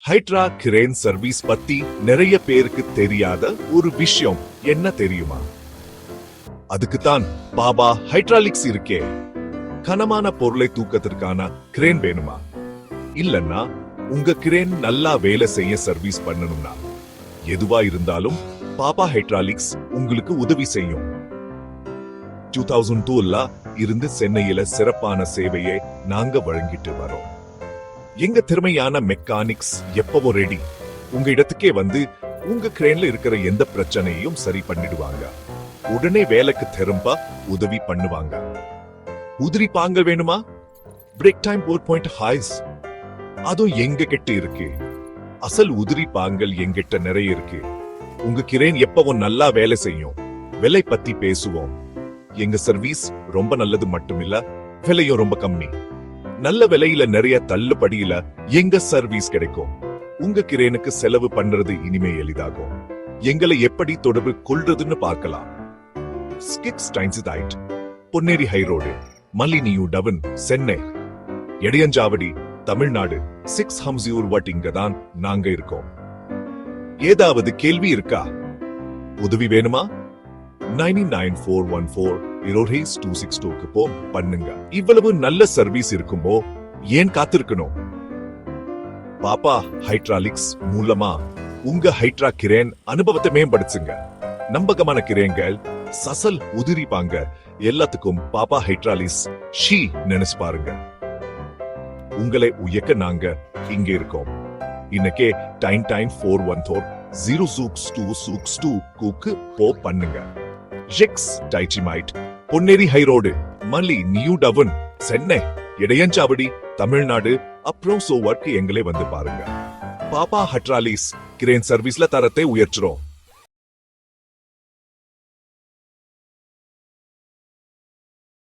Hydra crane service பத்தி நிறைய பேருக்கு தெரியாத ஒரு விஷயம் என்ன தெரியுமா? அதுக்குத்தான் பாபா ஹைட்ராலிக்ஸ் இருக்கே. கனமான பொருளை தூக்கத்திற்கான கிரேன் வேணுமா? இல்லன்னா உங்க கிரேன் நல்லா வேலை செய்ய சர்வீஸ் பண்ணணும்னா எதுவா இருந்தாலும் பாபா ஹைட்ராலிக்ஸ் உங்களுக்கு உதவி செய்யும். 2002 இருந்து சென்னையில சிறப்பான சேவையை நாங்க வழங்கிட்டு வரோம். எங்க திறமையான மெக்கானிக்ஸ் எப்பவும் ரெடி. உங்க இடத்துக்கே வந்து உங்க கிரேன்ல இருக்கிற எந்த பிரச்சனையும் சரி பண்ணிடுவாங்க. உடனே வேலைக்கு திரும்ப உதவி பண்ணுவாங்க. உதிரி பாங்கல் வேணுமா? பிரேக் டைம் 4 ஹைஸ் அதுவும் எங்க கிட்ட இருக்கு. அசல் உதிரி பாங்கல் எங்கிட்ட நிறைய இருக்கு. உங்க கிரேன் எப்பவும் நல்லா வேலை செய்யும். விலை பத்தி பேசுவோம். எங்க சர்வீஸ் ரொம்ப நல்லது மட்டுமில்ல, விலையும் ரொம்ப கம்மி. நல்ல விலையில நிறைய தள்ளுபடியில எங்க சர்வீஸ் கிடைக்கும். உங்க கிரேனுக்கு செலவு பண்றது இனிமே எளிதாகும். எங்களை எப்படி தொடர்பு கொள்றதுன்னு பார்க்கலாம். ஸ்கிக்ஸ் டைன்சிடைட், பொன்னேரி ஹைரோடு, மல்லினியூ டவன், சென்னை, எடையஞ்சாவடி, தமிழ்நாடு 600 இங்கதான் நாங்க இருக்கோம். ஏதாவது கேள்வி இருக்கா? உதவி வேணுமா? 9941408262 போ பண்ணுங்க. இவ்வளவு நல்ல சர்வீஸ் இருக்கும்போ ஏன் காத்திருக்கணும்? பாப்பா ஹைட்ராலிக்ஸ் மூலமா உங்க ஹைட்ரா கிரேன் அனுபவத்தை மேம்படுத்துங்க. நம்பகமான கிரேன்கள், சசல் உதிரிப்பாங்க எல்லாத்துக்கும் பாப்பா ஹைட்ராலிக்ஸ் ஷீ நினைச்சு பாருங்க. உங்களை உயக்க நாங்க இங்க இருக்கோம். இன்னைக்கே 9941406262 கூக்கு போ பண்ணுங்க. ஜெக்ஸ் டைச்சிமைட், பொன்னேரி ஹைரோடு, மல்லி நியூ டவன், சென்னை, இடையஞ்சாவடி, தமிழ்நாடு, அப்புறம் சோவர்க்கு எங்களை வந்து பாருங்க. பாப்பா ஹைட்ராலிக்ஸ் கிரேன் சர்வீஸ்ல தரத்தை உயர்த்துறோம்.